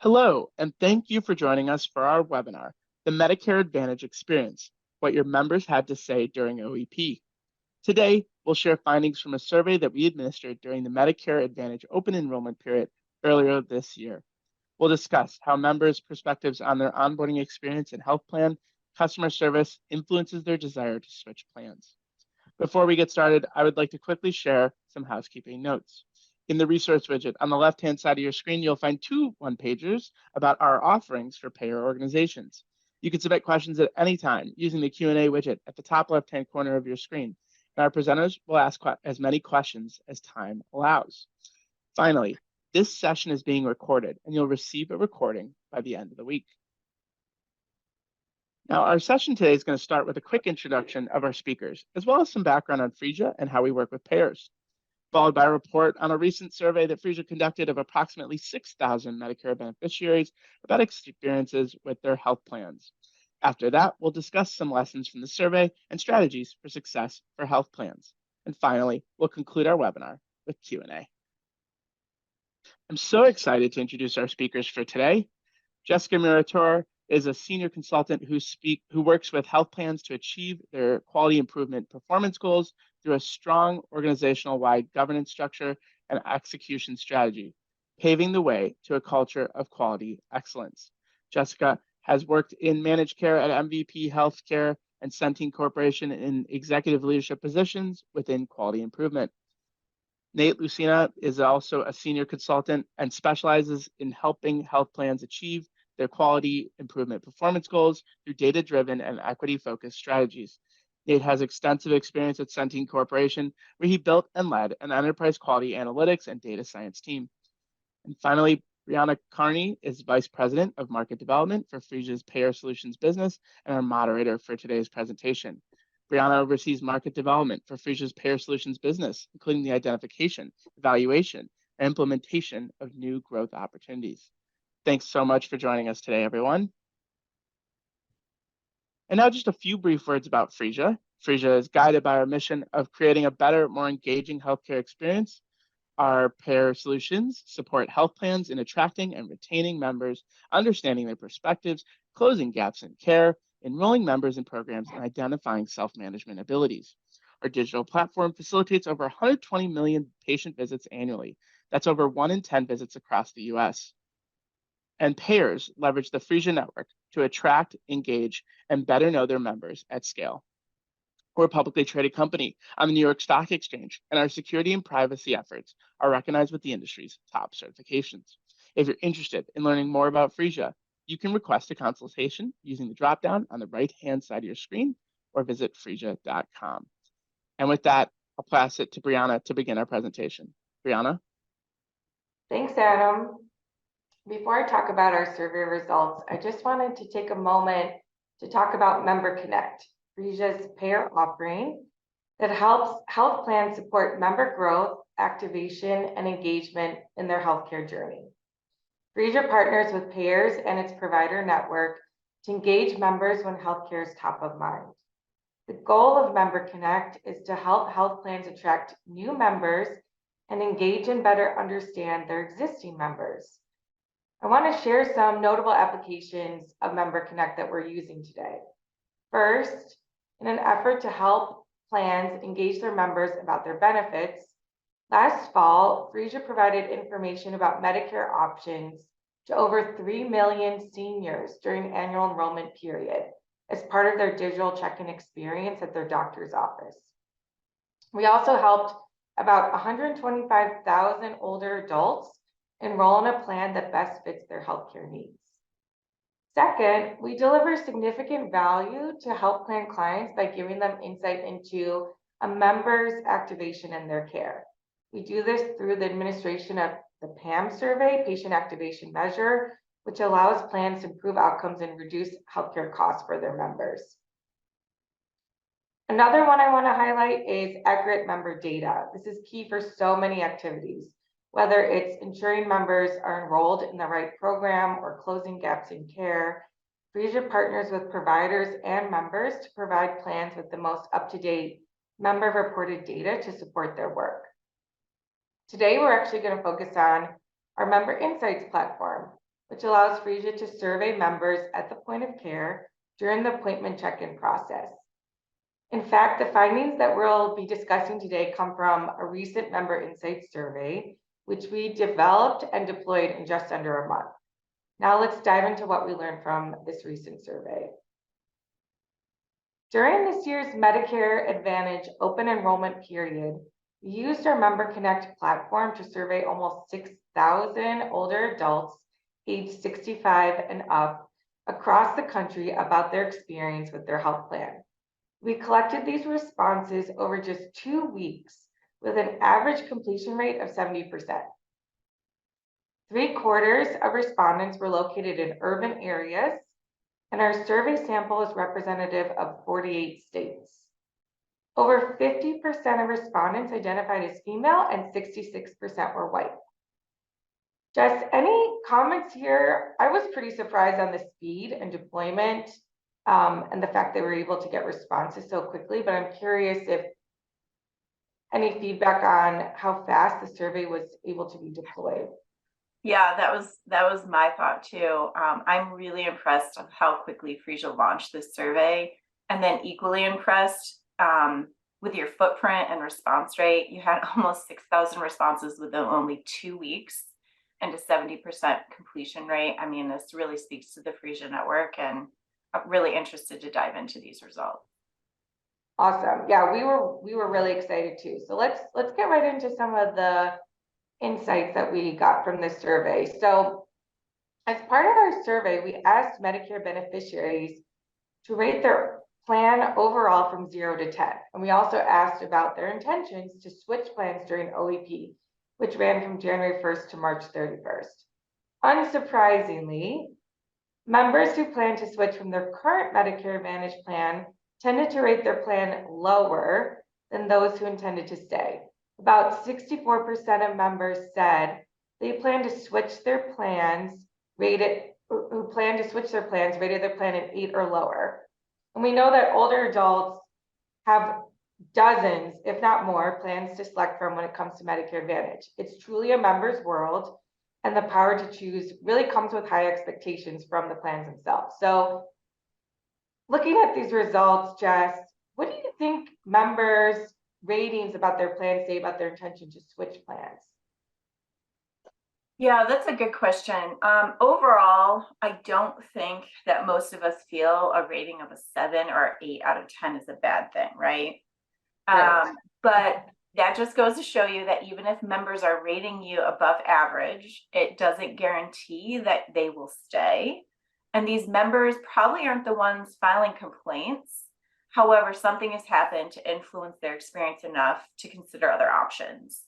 Hello, and thank you for joining us for our webinar, The Medicare Advantage Experience, What Your Members Had to Say During OEP. Today, we'll share findings from a survey that we administered during the Medicare Advantage Open Enrollment Period earlier this year. We'll discuss how members' perspectives on their onboarding experience and health plan, customer service influences their desire to switch plans. Before we get started, I would like to quickly share some housekeeping notes. In the resource widget on the left-hand side of your screen, you'll find two one-pagers about our offerings for payer organizations. You can submit questions at any time using the Q&A widget at the top left-hand corner of your screen, and our presenters will ask as many questions as time allows. Finally, this session is being recorded, and you'll receive a recording by the end of the week. Now, our session today is going to start with a quick introduction of our speakers, as well as some background on Phreesia and how we work with payers, followed by a report on a recent survey that Phreesia conducted of approximately 6,000 Medicare beneficiaries about experiences with their health plans. After that, we'll discuss some lessons from the survey and strategies for success for health plans. And finally, we'll conclude our webinar with Q&A. I'm so excited to introduce our speakers for today. Jessica Muratore is a senior consultant who works with health plans to achieve their quality improvement performance goals through a strong organizational-wide governance structure and execution strategy, paving the way to a culture of quality excellence. Jessica has worked in managed care at MVP Healthcare and Centene Corporation in executive leadership positions within quality improvement. Nate Lucena is also a senior consultant and specializes in helping health plans achieve their quality improvement performance goals through data-driven and equity-focused strategies. Nate has extensive experience at Centene Corporation, where he built and led an enterprise quality analytics and data science team. And finally, Briana Kearney is Vice President of Market Development for Phreesia's Payer Solutions business and our moderator for today's presentation. Briana oversees market development for Phreesia's Payer Solutions business, including the identification, evaluation, and implementation of new growth opportunities. Thanks so much for joining us today, everyone. And now just a few brief words about Phreesia. Phreesia is guided by our mission of creating a better, more engaging healthcare experience. Our payer solutions support health plans in attracting and retaining members, understanding their perspectives, closing gaps in care, enrolling members in programs, and identifying self-management abilities. Our digital platform facilitates over 120 million patient visits annually. That's over 1 in 10 visits across the US. And payers leverage the Phreesia network to attract, engage, and better know their members at scale. We're a publicly traded company on the New York Stock Exchange, and our security and privacy efforts are recognized with the industry's top certifications. If you're interested in learning more about Phreesia, you can request a consultation using the dropdown on the right-hand side of your screen or visit phreesia.com. And with that, I'll pass it to Briana to begin our presentation. Briana? Thanks, Adam. Before I talk about our survey results, I just wanted to take a moment to talk about Member Connect, Phreesia's payer offering that helps health plans support member growth, activation, and engagement in their healthcare journey. Phreesia partners with payers and its provider network to engage members when healthcare is top of mind. The goal of Member Connect is to help health plans attract new members and engage and better understand their existing members. I want to share some notable applications of Member Connect that we're using today. First, in an effort to help plans engage their members about their benefits, last fall, Phreesia provided information about Medicare options to over 3 million seniors during annual enrollment period as part of their digital check-in experience at their doctor's office. We also helped about 125,000 older adults enroll in a plan that best fits their healthcare needs. Second, we deliver significant value to health plan clients by giving them insight into a member's activation in their care. We do this through the administration of the PAM survey, Patient Activation Measure, which allows plans to improve outcomes and reduce healthcare costs for their members. Another one I want to highlight is accurate member data. This is key for so many activities, whether it's ensuring members are enrolled in the right program or closing gaps in care. Phreesia partners with providers and members to provide plans with the most up-to-date member-reported data to support their work. Today, we're actually going to focus on our Member Insights platform, which allows Phreesia to survey members at the point of care during the appointment check-in process. In fact, the findings that we'll be discussing today come from a recent member insights survey, which we developed and deployed in just under a month. Now let's dive into what we learned from this recent survey. During this year's Medicare Advantage Open Enrollment Period, we used our Member Connect platform to survey almost 6,000 older adults aged 65 and up across the country about their experience with their health plan. We collected these responses over just 2 weeks with an average completion rate of 70%. 3/4 of respondents were located in urban areas, and our survey sample is representative of 48 states. Over 50% of respondents identified as female and 66% were white. Jess, any comments here? I was pretty surprised on the speed and deployment and the fact they were able to get responses so quickly, but I'm curious if any feedback on how fast the survey was able to be deployed. Yeah, that was my thought too. I'm really impressed with how quickly Phreesia launched this survey, and then equally impressed with your footprint and response rate. You had almost 6,000 responses within only 2 weeks and a 70% completion rate. I mean, this really speaks to the Phreesia network, and I'm really interested to dive into these results. Awesome. Yeah, we were really excited too. So let's get right into some of the insights that we got from this survey. So as part of our survey, we asked Medicare beneficiaries to rate their plan overall from 0 to 10. And we also asked about their intentions to switch plans during OEP, which ran from January 1st to March 31st. Unsurprisingly, members who plan to switch from their current Medicare Advantage plan tended to rate their plan lower than those who intended to stay. About 64% of members said they plan to switch their plans rated their plan an 8 or lower. And we know that older adults have dozens, if not more, plans to select from when it comes to Medicare Advantage. It's truly a member's world, and the power to choose really comes with high expectations from the plans themselves. So looking at these results, Jess, what do you think members' ratings about their plans say about their intention to switch plans? Yeah, that's a good question. Overall, I don't think that most of us feel a rating of a 7 or 8 out of 10 is a bad thing, right? Right. But that just goes to show you that even if members are rating you above average, it doesn't guarantee that they will stay. And these members probably aren't the ones filing complaints. However, something has happened to influence their experience enough to consider other options.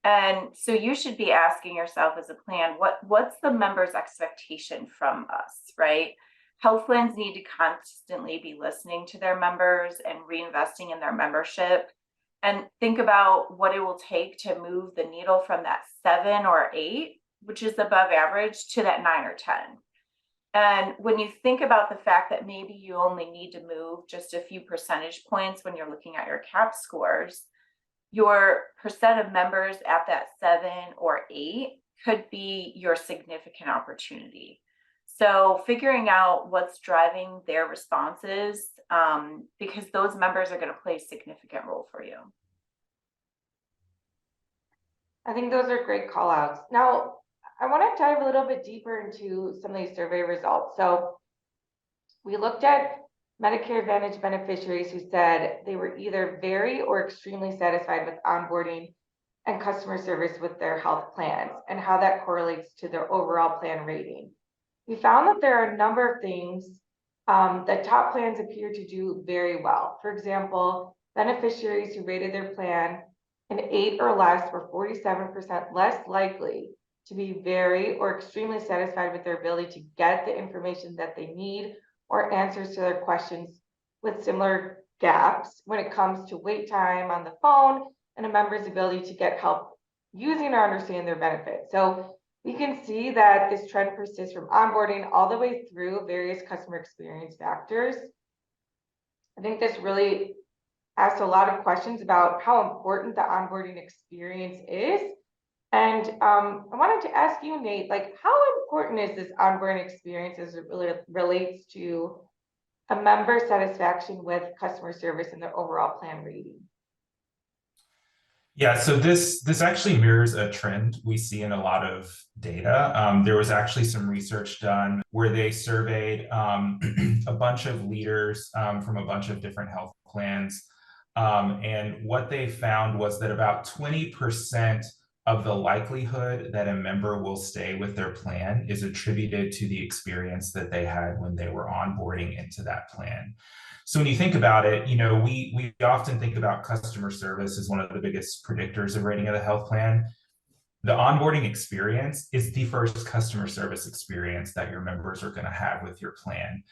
And so you should be asking yourself as a plan, what's the member's expectation from us, right? Health plans need to constantly be listening to their members and reinvesting in their membership. And think about what it will take to move the needle from that 7 or 8, which is above average, to that 9 or 10. And when you think about the fact that maybe you only need to move just a few percentage points when you're looking at your CAP scores, your percent of members at that 7 or 8 could be your significant opportunity. So figuring out what's driving their responses, because those members are going to play a significant role for you. I think those are great call outs. Now, I want to dive a little bit deeper into some of these survey results. So we looked at Medicare Advantage beneficiaries who said they were either very or extremely satisfied with onboarding and customer service with their health plans and how that correlates to their overall plan rating. We found that there are a number of things that top plans appear to do very well. For example, beneficiaries who rated their plan an 8 or less were 47% less likely to be very or extremely satisfied with their ability to get the information that they need or answers to their questions with similar gaps when it comes to wait time on the phone and a member's ability to get help using or understand their benefits. So we can see that this trend persists from onboarding all the way through various customer experience factors. I think this really asks a lot of questions about how important the onboarding experience is And I wanted to ask you, Nate, like, how important is this onboarding experience as it really relates to a member satisfaction with customer service and their overall plan rating? Yeah, so this actually mirrors a trend we see in a lot of data. There was actually some research done where they surveyed a bunch of leaders from a bunch of different health plans. And what they found was that about 20% of the likelihood that a member will stay with their plan is attributed to the experience that they had when they were onboarding into that plan. So when you think about it, we often think about customer service as one of the biggest predictors of rating of the health plan. The onboarding experience is the first customer service experience that your members are going to have with your plan.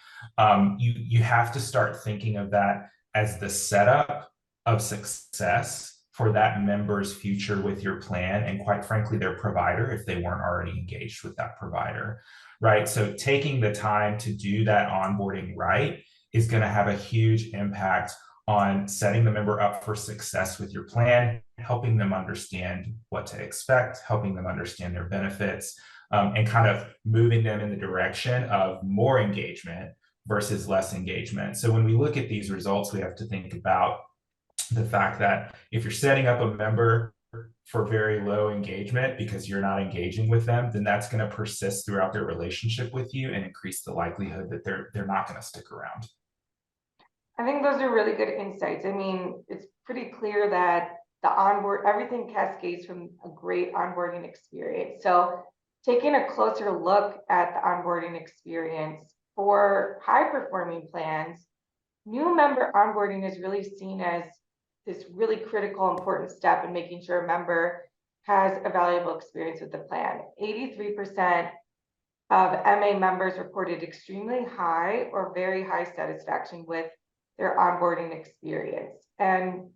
You have to start thinking of that as the setup of success for that member's future with your plan, and quite frankly, their provider, if they weren't already engaged with that provider, right? So taking the time to do that onboarding right is going to have a huge impact on setting the member up for success with your plan, helping them understand what to expect, helping them understand their benefits, and kind of moving them in the direction of more engagement versus less engagement. So when we look at these results, we have to think about the fact that if you're setting up a member for very low engagement because you're not engaging with them, then that's going to persist throughout their relationship with you and increase the likelihood that they're not going to stick around. I think those are really good insights. I mean, it's pretty clear that everything cascades from a great onboarding experience. So taking a closer look at the onboarding experience for high performing plans, new member onboarding is really seen as this really critical, important step in making sure a member has a valuable experience with the plan. 83% of MA members reported extremely high or very high satisfaction with their onboarding experience. And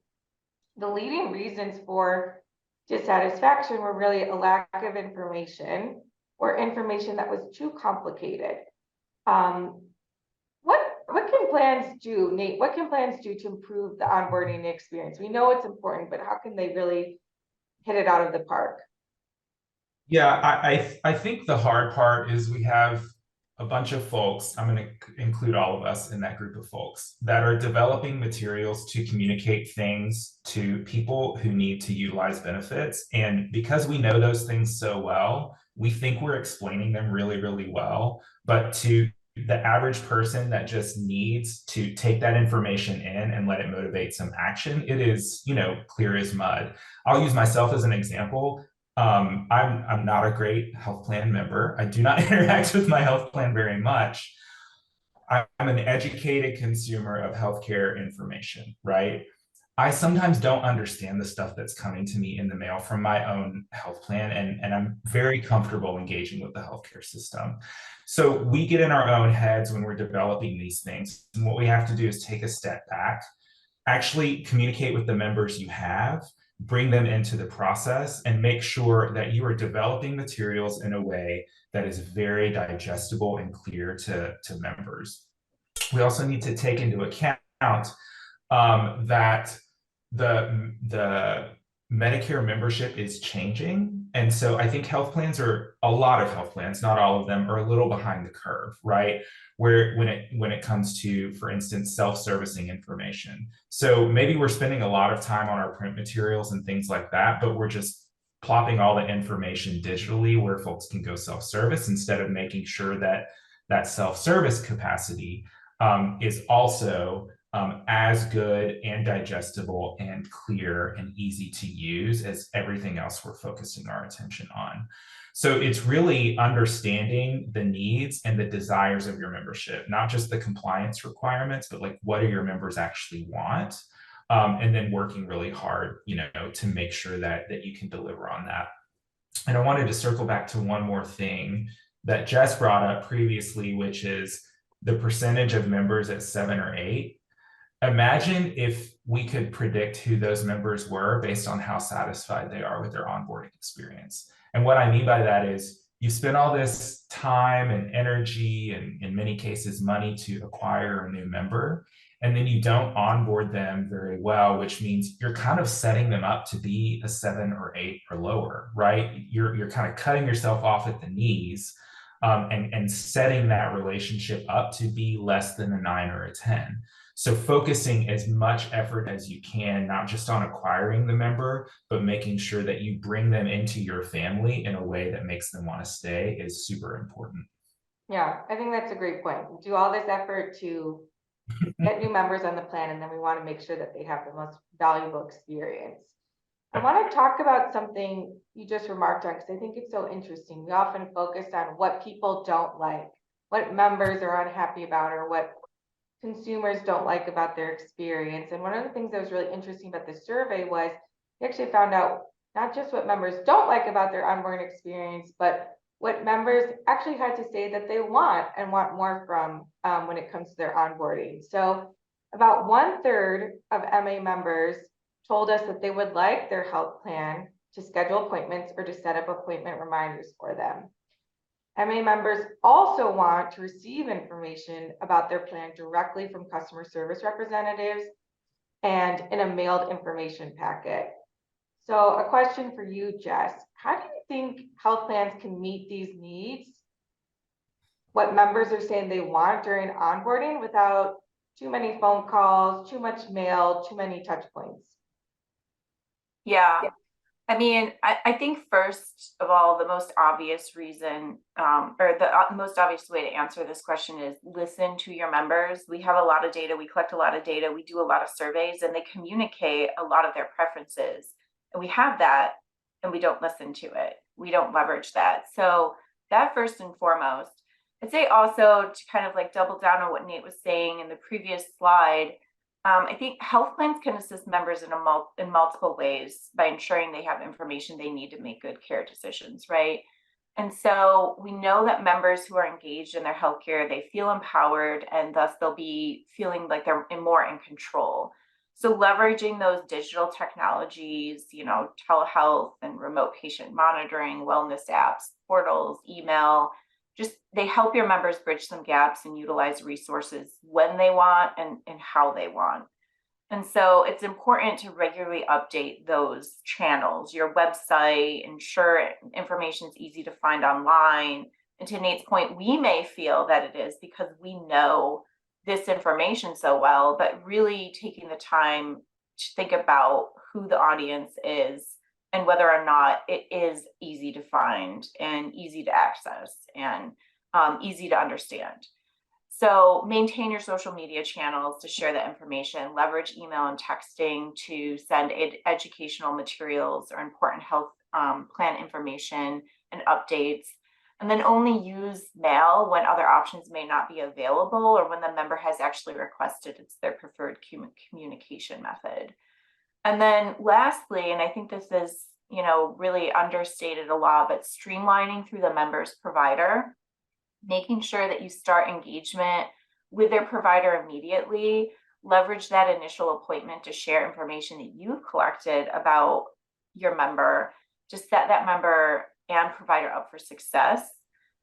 the leading reasons for dissatisfaction were really a lack of information or information that was too complicated. What can plans do, Nate? What can plans do to improve the onboarding experience? We know it's important, but how can they really hit it out of the park? Yeah, I think the hard part is we have a bunch of folks, I'm going to include all of us in that group of folks, that are developing materials to communicate things to people who need to utilize benefits. And because we know those things so well, we think we're explaining them really, really well. But to the average person that just needs to take that information in and let it motivate some action, it is, clear as mud. I'll use myself as an example. I'm not a great health plan member. I do not interact with my health plan very much. I'm an educated consumer of healthcare information, right? I sometimes don't understand the stuff that's coming to me in the mail from my own health plan, and I'm very comfortable engaging with the healthcare system. So we get in our own heads when we're developing these things. And what we have to do is take a step back, actually communicate with the members you have, bring them into the process, and make sure that you are developing materials in a way that is very digestible and clear to members. We also need to take into account that the Medicare membership is changing. And so I think a lot of health plans, not all of them, are a little behind the curve, right? Where when it comes to, for instance, self-servicing information. So maybe we're spending a lot of time on our print materials and things like that, but we're just plopping all the information digitally where folks can go self-service instead of making sure that that self-service capacity is also as good and digestible and clear and easy to use as everything else we're focusing our attention on. So it's really understanding the needs and the desires of your membership, not just the compliance requirements, but like, what do your members actually want? And then working really hard, to make sure that you can deliver on that. And I wanted to circle back to one more thing that Jess brought up previously, which is the percentage of members at 7 or 8. Imagine if we could predict who those members were based on how satisfied they are with their onboarding experience. And what I mean by that is you spend all this time and energy and in many cases money to acquire a new member. and then you don't onboard them very well, which means you're kind of setting them up to be a 7 or 8 or lower, right? You're kind of cutting yourself off at the knees, and setting that relationship up to be less than a 9 or a 10. So focusing as much effort as you can, not just on acquiring the member, but making sure that you bring them into your family in a way that makes them want to stay is super important. Yeah, I think that's a great point. We do all this effort to get new members on the plan, and then we want to make sure that they have the most valuable experience. I want to talk about something you just remarked on, because I think it's so interesting. We often focus on what people don't like, what members are unhappy about, or what consumers don't like about their experience. And one of the things that was really interesting about the survey was we actually found out not just what members don't like about their onboarding experience, but what members actually had to say that they want and want more from when it comes to their onboarding. So about 1/3 of MA members told us that they would like their health plan to schedule appointments or to set up appointment reminders for them. MA members also want to receive information about their plan directly from customer service representatives and in a mailed information packet. So a question for you, Jess, how do you think health plans can meet these needs, what members are saying they want during onboarding, without too many phone calls, too much mail, too many touch points? Yeah. I mean, I think first of all, the most obvious reason, or the most obvious way to answer this question is listen to your members. We have a lot of data, we collect a lot of data, we do a lot of surveys, and they communicate a lot of their preferences. And we have that, and we don't listen to it. We don't leverage that. So that first and foremost. I'd say also to kind of like double down on what Nate was saying in the previous slide, I think health plans can assist members in multiple ways by ensuring they have information they need to make good care decisions, right? And so we know that members who are engaged in their healthcare, they feel empowered, and thus they'll be feeling like they're more in control. So leveraging those digital technologies, telehealth and remote patient monitoring, wellness apps, portals, email, just they help your members bridge some gaps and utilize resources when they want and how they want. And so it's important to regularly update those channels, your website, ensure information is easy to find online. And to Nate's point, we may feel that it is because we know this information so well, but really taking the time to think about who the audience is and whether or not it is easy to find and easy to access and easy to understand. So maintain your social media channels to share that information, leverage email and texting to send educational materials or important health plan information and updates, and then only use mail when other options may not be available or when the member has actually requested it's their preferred communication method. And then lastly, and I think this is, really understated a lot, but streamlining through the member's provider, making sure that you start engagement with their provider immediately, leverage that initial appointment to share information that you've collected about your member, to set that member and provider up for success.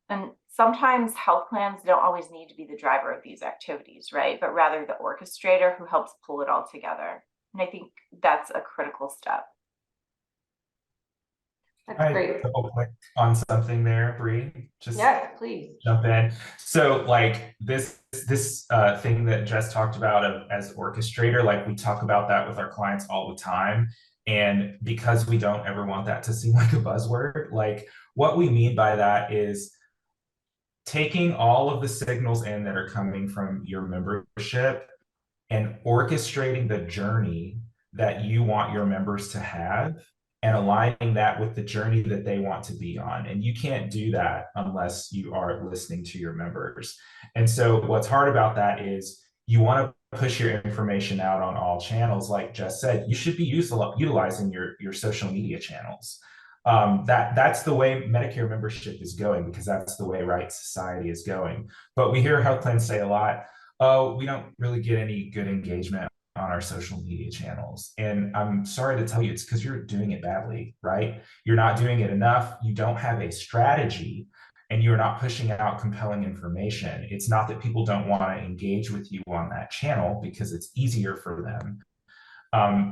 And sometimes health plans don't always need to be the driver of these activities, right? But rather the orchestrator who helps pull it all together. And I think that's a critical step. That's great. Double-click on something there, Bree. Just yes, please jump in. So, like this thing that Jess talked about as orchestrator, like we talk about that with our clients all the time. And because we don't ever want that to seem like a buzzword, like what we mean by that is taking all of the signals in that are coming from your membership and orchestrating the journey that you want your members to have and aligning that with the journey that they want to be on. And you can't do that unless you are listening to your members. And so what's hard about that is you want to push your information out on all channels. Like Jess said, you should be utilizing your social media channels. That's the way Medicare membership is going, because that's the way Right Society is going. But we hear health plans say a lot, oh, we don't really get any good engagement on our social media channels. And I'm sorry to tell you, it's because you're doing it badly, right? You're not doing it enough. You don't have a strategy and you're not pushing out compelling information, it's not that people don't want to engage with you on that channel because it's easier for them.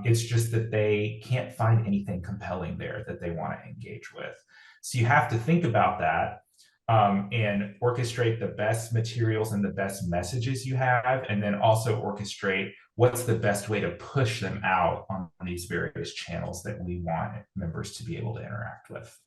It's just that they can't find anything compelling there that they want to engage with. So you have to think about that and orchestrate the best materials and the best messages you have, and then also orchestrate what's the best way to push them out on these various channels that we want members to be able to interact with.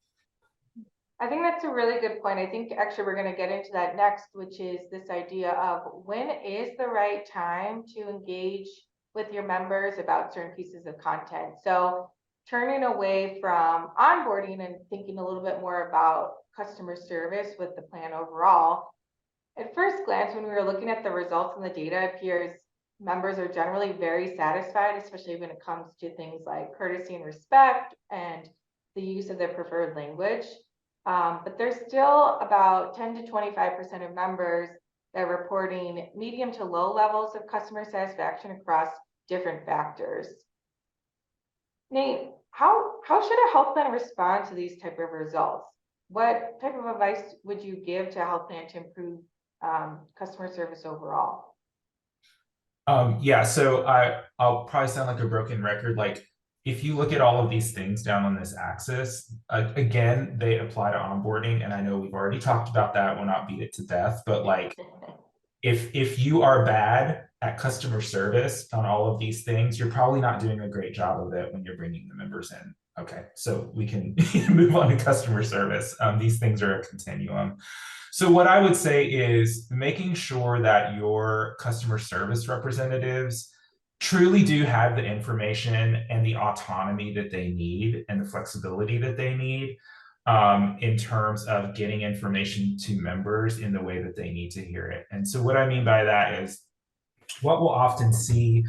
I think that's a really good point. I think actually we're going to get into that next, which is this idea of when is the right time to engage with your members about certain pieces of content. So turning away from onboarding and thinking a little bit more about customer service with the plan overall. At first glance, when we were looking at the results and the data, it appears members are generally very satisfied, especially when it comes to things like courtesy and respect and the use of their preferred language. But there's still about 10 to 25% of members that are reporting medium to low levels of customer satisfaction across different factors. Nate, how should a health plan respond to these type of results? What type of advice would you give to a health plan to improve customer service overall? Yeah, so I'll probably sound like a broken record. Like, if you look at all of these things down on this axis, again, they apply to onboarding. And I know we've already talked about that. We'll not beat it to death. But like, if you are bad at customer service on all of these things, you're probably not doing a great job of it when you're bringing the members in. Okay, so we can move on to customer service. These things are a continuum. So what I would say is making sure that your customer service representatives truly do have the information and the autonomy that they need and the flexibility that they need in terms of getting information to members in the way that they need to hear it. And so what I mean by that is what we'll often see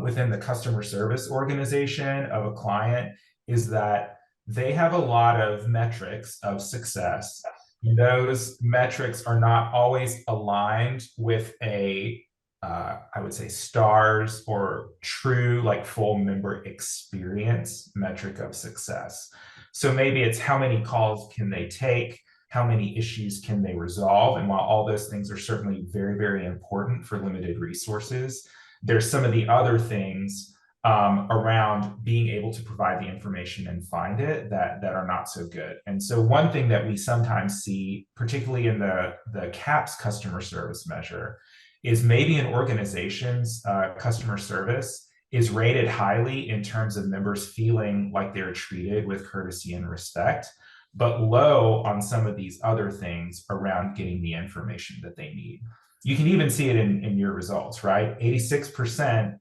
within the customer service organization of a client is that they have a lot of metrics of success. Those metrics are not always aligned with a I would say stars or true like full member experience metric of success. So maybe it's how many calls can they take, how many issues can they resolve, and while all those things are certainly very, very important for limited resources, there's some of the other things around being able to provide the information and find it that are not so good. And so one thing that we sometimes see, particularly in the CAHPS customer service measure, is maybe an organization's customer service is rated highly in terms of members feeling like they're treated with courtesy and respect, but low on some of these other things around getting the information that they need. You can even see it in your results, right? 86%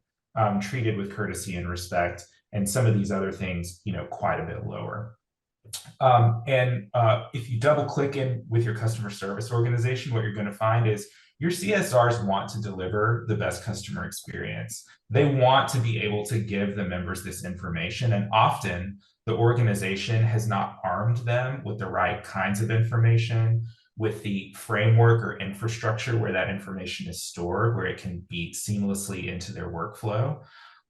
treated with courtesy and respect, and some of these other things, quite a bit lower. If you double click in with your customer service organization, what you're going to find is your CSRs want to deliver the best customer experience. They want to be able to give the members this information, and often the organization has not armed them with the right kinds of information, with the framework or infrastructure where that information is stored, where it can be seamlessly into their workflow.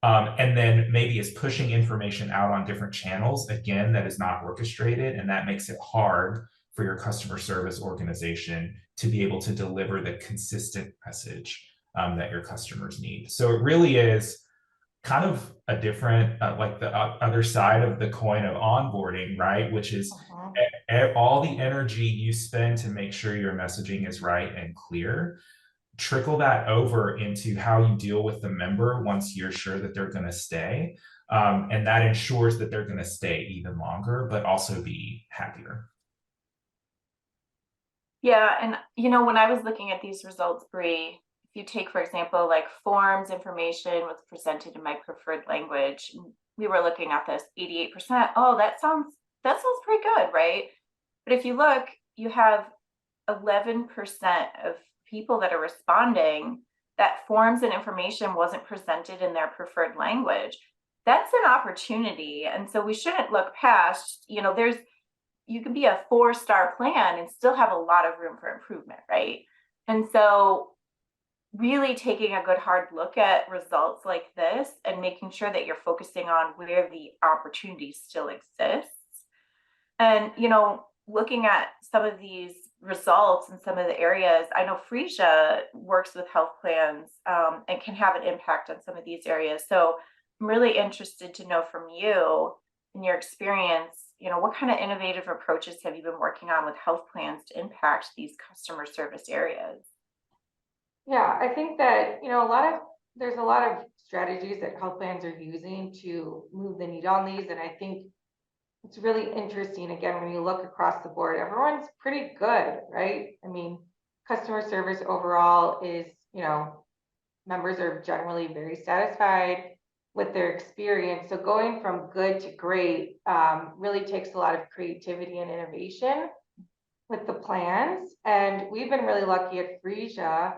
And then maybe is pushing information out on different channels, again, that is not orchestrated, and that makes it hard for your customer service organization to be able to deliver the consistent message that your customers need. So it really is kind of a different, like the other side of the coin of onboarding, right? Which is all the energy you spend to make sure your messaging is right and clear, trickle that over into how you deal with the member once you're sure that they're going to stay. And that ensures that they're going to stay even longer, but also be happier. Yeah, and when I was looking at these results, Bree, if you take, for example, like forms information was presented in my preferred language, we were looking at this 88%. Oh, that sounds pretty good, right? But if you look, you have 11% of people that are responding that forms and information wasn't presented in their preferred language. That's an opportunity. And so we shouldn't look past, you can be a 4-star plan and still have a lot of room for improvement, right? And so really taking a good hard look at results like this and making sure that you're focusing on where the opportunity still exists. And, looking at some of these results in some of the areas. I know Phreesia works with health plans and can have an impact on some of these areas. So I'm really interested to know from you, in your experience, what kind of innovative approaches have you been working on with health plans to impact these customer service areas? Yeah, I think that, there's a lot of strategies that health plans are using to move the needle on these. And I think it's really interesting, again, when you look across the board, everyone's pretty good, right? I mean, customer service overall is, members are generally very satisfied with their experience. So going from good to great really takes a lot of creativity and innovation with the plans. And we've been really lucky at Phreesia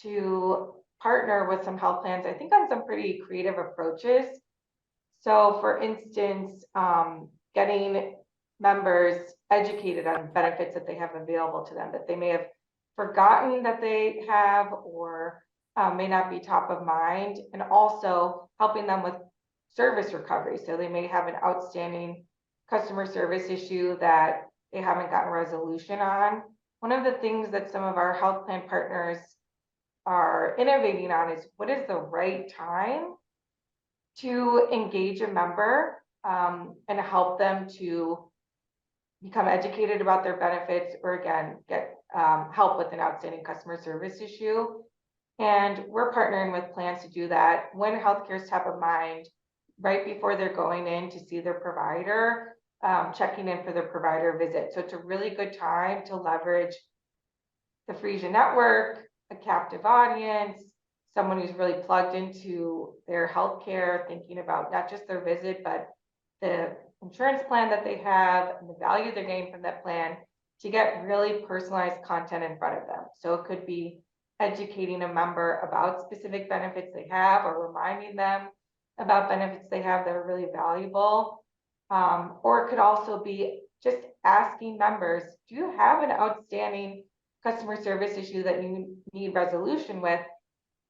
to partner with some health plans, I think, on some pretty creative approaches. So for instance, getting members educated on benefits that they have available to them that they may have forgotten that they have, or may not be top of mind, and also helping them with service recovery. So they may have an outstanding customer service issue that they haven't gotten resolution on. One of the things that some of our health plan partners are innovating on is what is the right time to engage a member and help them to become educated about their benefits, or again, get help with an outstanding customer service issue. And we're partnering with plans to do that when healthcare is top of mind, right before they're going in to see their provider, checking in for their provider visit. So it's a really good time to leverage the Phreesia network, a captive audience, someone who's really plugged into their healthcare, thinking about not just their visit, but the insurance plan that they have and the value they're getting from that plan, to get really personalized content in front of them. So it could be educating a member about specific benefits they have, or reminding them about benefits they have that are really valuable. Or it could also be just asking members, do you have an outstanding customer service issue that you need resolution with?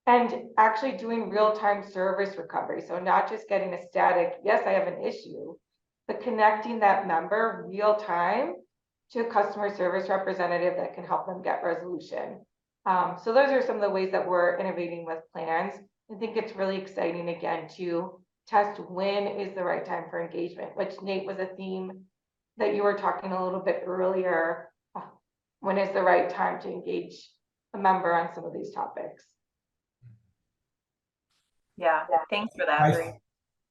And actually doing real-time service recovery. So not just getting a static, yes, I have an issue, but connecting that member real time to a customer service representative that can help them get resolution. So those are some of the ways that we're innovating with plans. I think it's really exciting, again, to test when is the right time for engagement, which, Nate, was a theme that you were talking a little bit earlier. When is the right time to engage a member on some of these topics? Yeah, thanks for that, Bree.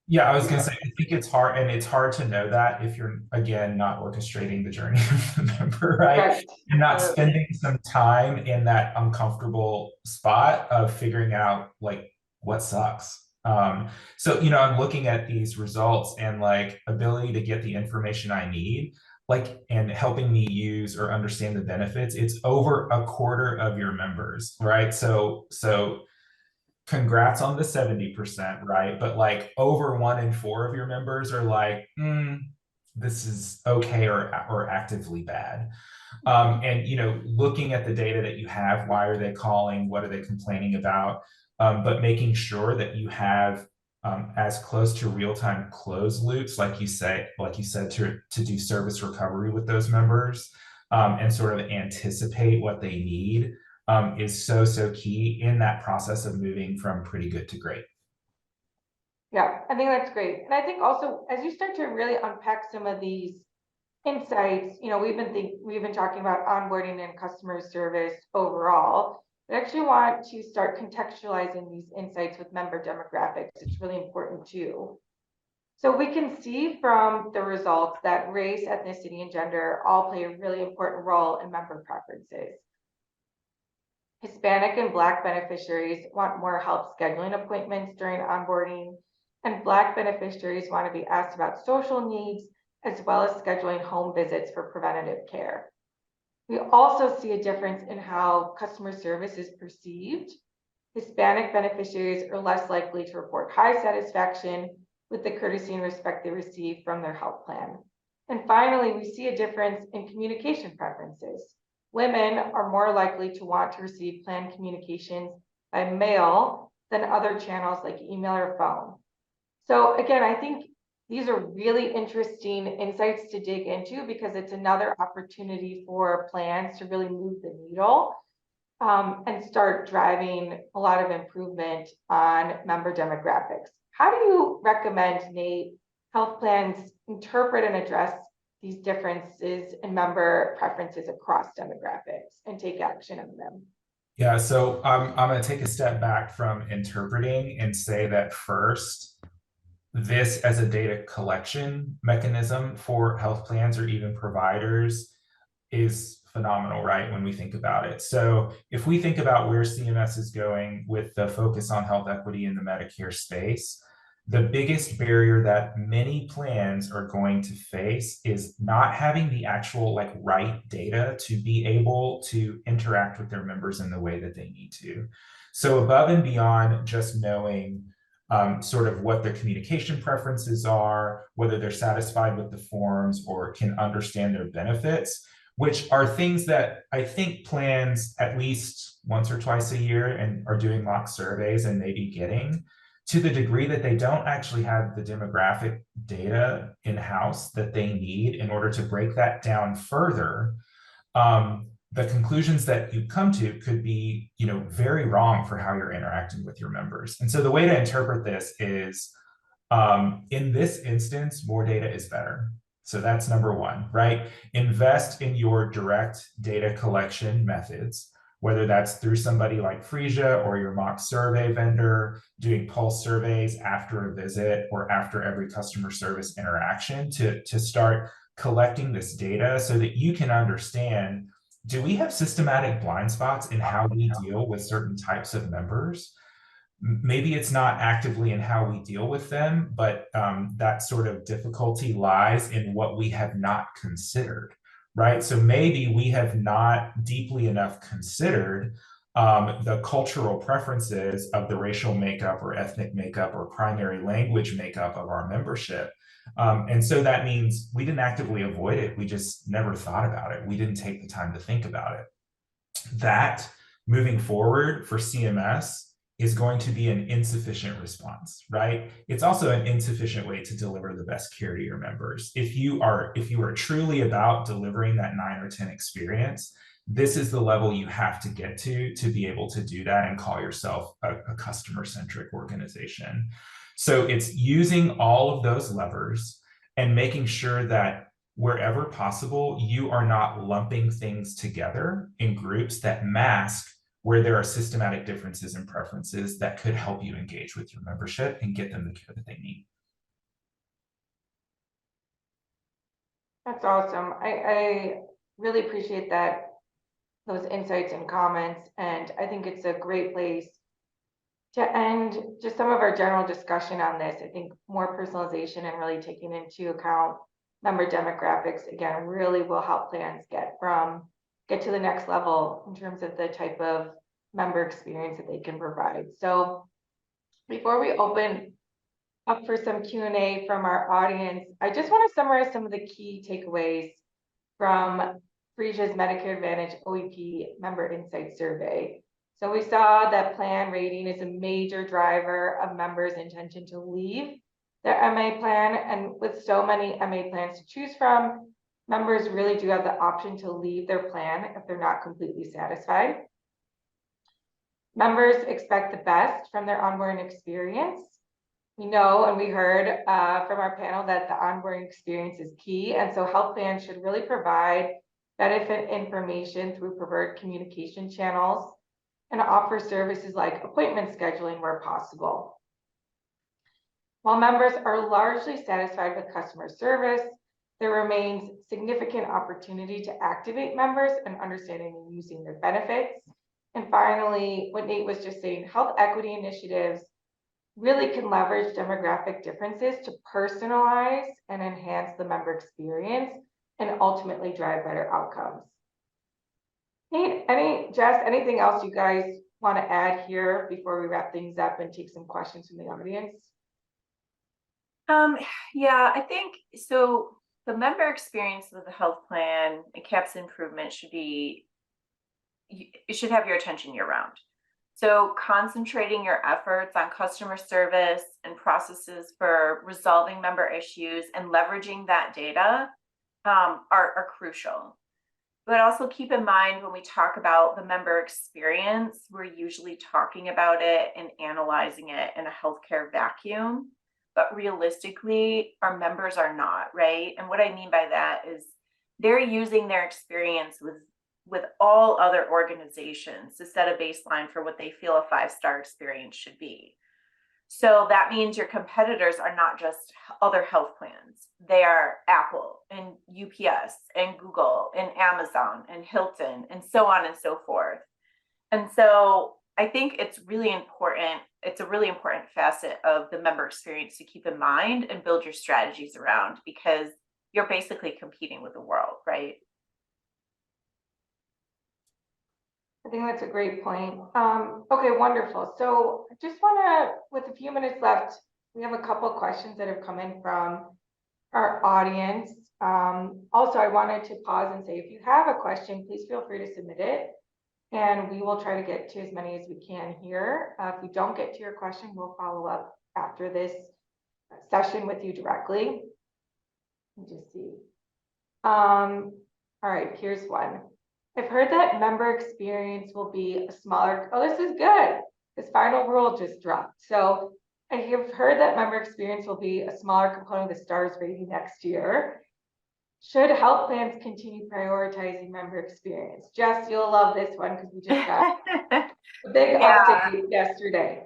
Yeah, I was going to say, I think it's hard, and it's hard to know that if you're, again, not orchestrating the journey of the member, right? You're not spending some time in that uncomfortable spot of figuring out like what sucks. So, I'm looking at these results and like ability to get the information I need, like, and helping me use or understand the benefits. It's over a quarter of your members, right? So congrats on the 70%, right? But like over 1 in 4 of your members are like, this is okay or actively bad. And looking at the data that you have, why are they calling? What are they complaining about? But making sure that you have as close to real-time close loops, like you said, to do service recovery with those members, and sort of anticipate what they need. Is so key in that process of moving from pretty good to great. Yeah, I think that's great. And I think also, as you start to really unpack some of these insights, we've been talking about onboarding and customer service overall. I actually want to start contextualizing these insights with member demographics. It's really important too. So we can see from the results that race, ethnicity, and gender all play a really important role in member preferences. Hispanic and Black beneficiaries want more help scheduling appointments during onboarding, and Black beneficiaries want to be asked about social needs, as well as scheduling home visits for preventative care. We also see a difference in how customer service is perceived. Hispanic beneficiaries are less likely to report high satisfaction with the courtesy and respect they receive from their health plan. And finally, we see a difference in communication preferences. Women are more likely to want to receive plan communications by mail than other channels like email or phone. So again, I think These are really interesting insights to dig into because it's another opportunity for plans to really move the needle and start driving a lot of improvement on member demographics. How do you recommend, Nate, health plans interpret and address these differences in member preferences across demographics and take action on them? Yeah, so I'm going to take a step back from interpreting and say that first, this as a data collection mechanism for health plans or even providers is phenomenal, right? When we think about it. So if we think about where CMS is going with the focus on health equity in the Medicare space, the biggest barrier that many plans are going to face is not having the actual right data to be able to interact with their members in the way that they need to. So above and beyond just knowing sort of what their communication preferences are, whether they're satisfied with the forms or can understand their benefits, which are things that I think plans at least once or twice a year and are doing mock surveys and maybe getting, to the degree that they don't actually have the demographic data in-house that they need in order to break that down further. The conclusions that you come to could be, very wrong for how you're interacting with your members. And so the way to interpret this is, in this instance, more data is better. So that's number one, right? Invest in your direct data collection methods, whether that's through somebody like Phreesia or your mock survey vendor, doing pulse surveys after a visit or after every customer service interaction to start collecting this data so that you can understand, do we have systematic blind spots in how we deal with certain types of members? Maybe it's not actively in how we deal with them, but that sort of difficulty lies in what we have not considered, right? So maybe we have not deeply enough considered the cultural preferences of the racial makeup or ethnic makeup or primary language makeup of our membership. And so that means we didn't actively avoid it. We just never thought about it. We didn't take the time to think about it. That, moving forward for CMS, is going to be an insufficient response, right? It's also an insufficient way to deliver the best care to your members. If you are truly about delivering that 9 or 10 experience, this is the level you have to get to be able to do that and call yourself a customer-centric organization. So it's using all of those levers and making sure that wherever possible, you are not lumping things together in groups that mask where there are systematic differences in preferences that could help you engage with your membership and get them the care that they need. That's awesome. I really appreciate those insights and comments, and I think it's a great place to end just some of our general discussion on this. I think more personalization and really taking into account member demographics, again, really will help plans get to the next level in terms of the type of member experience that they can provide. So before we open up for some Q&A from our audience, I just want to summarize some of the key takeaways from Phreesia's Medicare Advantage OEP Member Insight Survey. So we saw that plan rating is a major driver of members' intention to leave their MA plan, and with so many MA plans to choose from, members really do have the option to leave their plan if they're not completely satisfied. Members expect the best from their onboarding experience. We know and we heard from our panel that the onboarding experience is key, and so health plans should really provide benefit information through preferred communication channels and offer services like appointment scheduling where possible. While members are largely satisfied with customer service, there remains significant opportunity to activate members and understanding and using their benefits. And finally, what Nate was just saying, health equity initiatives really can leverage demographic differences to personalize and enhance the member experience and ultimately drive better outcomes. Nate, Jess, anything else you guys want to add here before we wrap things up and take some questions from the audience? Yeah, I think so. The member experience with the health plan and CAHPS improvement should have your attention year round. So concentrating your efforts on customer service and processes for resolving member issues and leveraging that data are crucial. But also keep in mind when we talk about the member experience, we're usually talking about it and analyzing it in a healthcare vacuum. But realistically, our members are not, right? And what I mean by that is they're using their experience with all other organizations to set a baseline for what they feel a 5-star experience should be. So that means your competitors are not just other health plans. They are Apple and UPS and Google and Amazon and Hilton and so on and so forth. And so I think it's really important. It's a really important facet of the member experience to keep in mind and build your strategies around, because you're basically competing with the world, right? I think that's a great point. Okay, wonderful. So I just want to, with a few minutes left, we have a couple of questions that have come in from our audience. Also, I wanted to pause and say, if you have a question, please feel free to submit it, and we will try to get to as many as we can here. If we don't get to your question, we'll follow up after this session with you directly. Let me just see. All right, here's one. I've heard that member experience will be a smaller, oh, this is good. This final rule just dropped. So I have heard that member experience will be a smaller component of the STARS rating next year. Should health plans continue prioritizing member experience? Jess, you'll love this one because we just got a big update yesterday.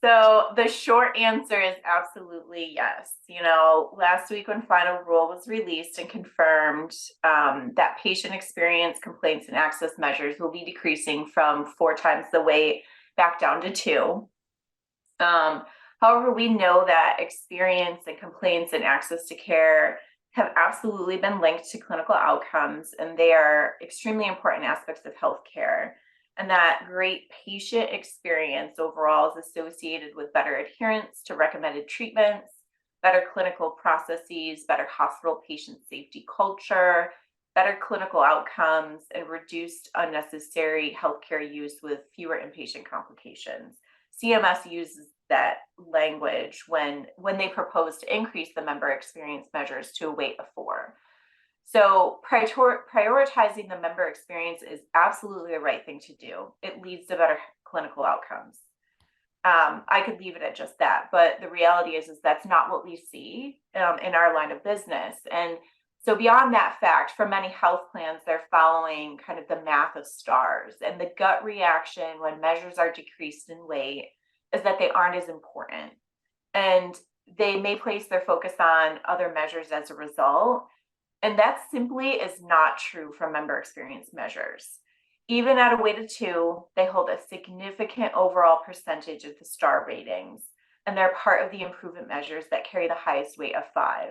So the short answer is absolutely yes. You know, last week when final rule was released and confirmed that patient experience, complaints, and access measures will be decreasing from 4 times the weight back down to 2. However, we know that experience and complaints and access to care have absolutely been linked to clinical outcomes, and they are extremely important aspects of healthcare. And that great patient experience overall is associated with better adherence to recommended treatments, better clinical processes, better hospital patient safety culture, better clinical outcomes, and reduced unnecessary healthcare use with fewer inpatient complications. CMS uses that language when they propose to increase the member experience measures to a weight of 4. So prioritizing the member experience is absolutely the right thing to do. It leads to better clinical outcomes. I could leave it at just that, but the reality is that's not what we see in our line of business. And so beyond that fact, for many health plans, they're following kind of the math of STARS, and the gut reaction when measures are decreased in weight is that they aren't as important. And they may place their focus on other measures as a result. And that simply is not true for member experience measures. Even at a weight of 2, they hold a significant overall percentage of the STAR ratings, and they're part of the improvement measures that carry the highest weight of 5.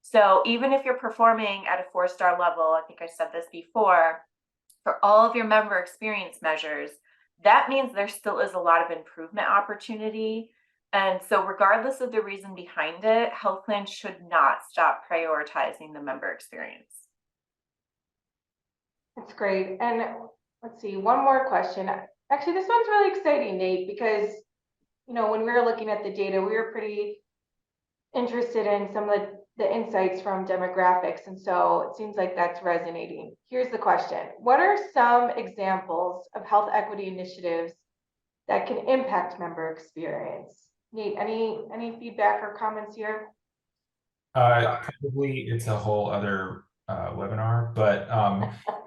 So even if you're performing at a 4-star level, I think I said this before, for all of your member experience measures, that means there still is a lot of improvement opportunity. And so regardless of the reason behind it, health plans should not stop prioritizing the member experience. That's great. And let's see, one more question. Actually, this one's really exciting, Nate, because, you know, when we were looking at the data, we were pretty interested in some of the insights from demographics. And so it seems like that's resonating. Here's the question. What are some examples of health equity initiatives that can impact member experience? Nate, any feedback or comments here? Probably it's a whole other webinar, but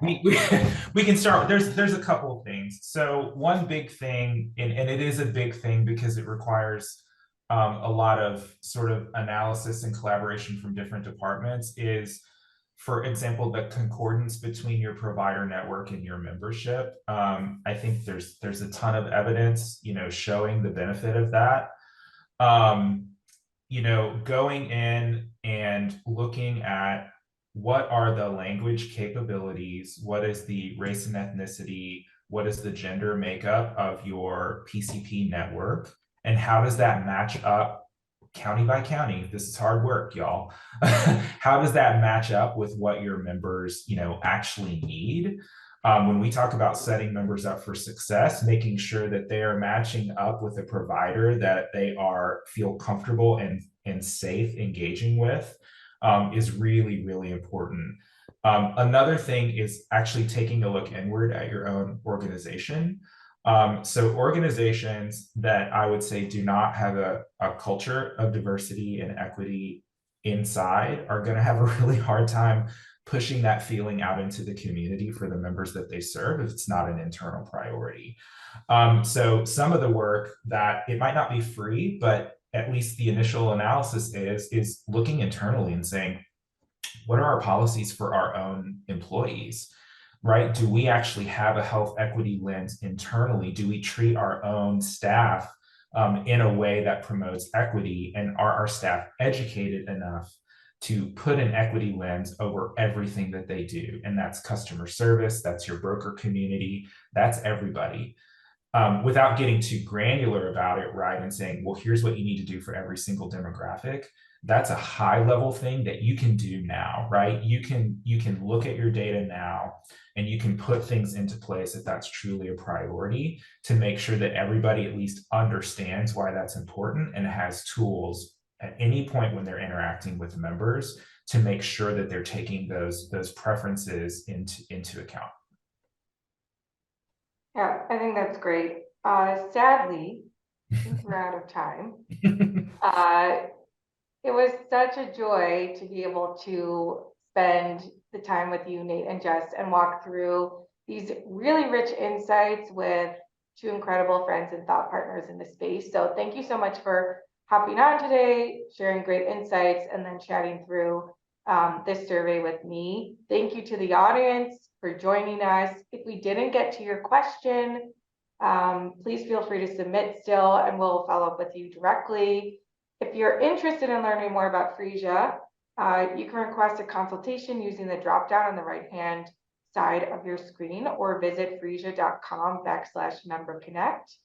we can start. There's a couple of things. So one big thing, and it is a big thing because it requires a lot of sort of analysis and collaboration from different departments, is, for example, the concordance between your provider network and your membership. I think there's a ton of evidence, you know, showing the benefit of that. You know, going in and looking at what are the language capabilities, what is the race and ethnicity, what is the gender makeup of your PCP network, and how does that match up county by county? This is hard work, y'all. How does that match up with what your members, you know, actually need? When we talk about setting members up for success, making sure that they are matching up with a provider that they feel comfortable and safe engaging with is really, really important. Another thing is actually taking a look inward at your own organization. So organizations that I would say do not have a culture of diversity and equity inside are going to have a really hard time pushing that feeling out into the community for the members that they serve if it's not an internal priority. So some of the work that it might not be free, but at least the initial analysis is looking internally and saying, what are our policies for our own employees? Right? Do we actually have a health equity lens internally? Do we treat our own staff in a way that promotes equity? And are our staff educated enough to put an equity lens over everything that they do? And that's customer service, that's your broker community, that's everybody. Without getting too granular about it, right? And saying, well, here's what you need to do for every single demographic. That's a high level thing that you can do now, right? You can look at your data now and you can put things into place if that's truly a priority to make sure that everybody at least understands why that's important and has tools at any point when they're interacting with members to make sure that they're taking those preferences into account. Yeah, I think that's great. Sadly, I think we're out of time. It was such a joy to be able to spend the time with you, Nate and Jess, and walk through these really rich insights with two incredible friends and thought partners in the space. So thank you so much for hopping on today, sharing great insights, and then chatting through this survey with me. Thank you to the audience for joining us. If we didn't get to your question, please feel free to submit still, and we'll follow up with you directly. If you're interested in learning more about Phreesia, you can request a consultation using the drop-down on the right-hand side of your screen or visit phreesia.com/memberconnect.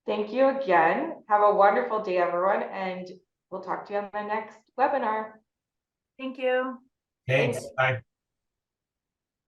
Thank you again. Have a wonderful day, everyone, and we'll talk to you on the next webinar. Thank you. Thanks. Bye.